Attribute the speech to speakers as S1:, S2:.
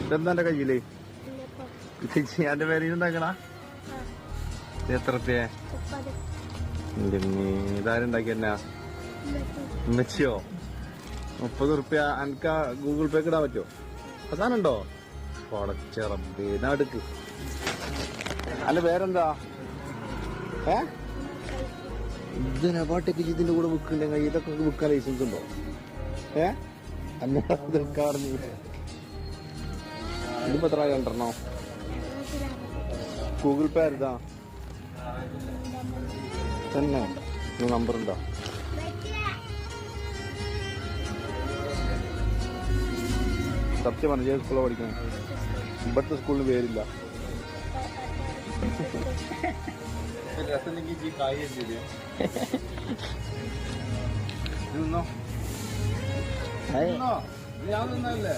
S1: ഇതെന്താ എന്റെ കയ്യില്? എന്റെ പേര് ഉണ്ടാക്കണ എത്ര റുപ്യ? ഇതാരുണ്ടാക്കിയെന്നാ? മെച്ചിയോ? 30 റുപ്യ എനിക്ക് ഗൂഗിൾ പേ ഇടാൻ പറ്റുമോ? അതാണുണ്ടോ? പടച്ചറബേ നാടുക്ക്. അല്ല വേറെന്താ? ഇതിനെ പാട്ടൊക്കെ ഇതിന്റെ കൂടെ വിൽക്കണ്ടെങ്കിൽ ഇതൊക്കെ വിൽക്കാൻ ലൈസൻസ് ഉണ്ടോ? അന്നേരം ഇതിപ്പോ എത്ര കണ്ടോ? ഗൂഗിൾ പേ ആരുതാ തന്നെ? നമ്പർ ഉണ്ടോ? സത്യം പറഞ്ഞു ഏത് സ്കൂളിൽ പഠിക്കണം? ഇവിടുത്തെ സ്കൂളിന് പേരില്ല. ഞാൻ നിന്നല്ലേ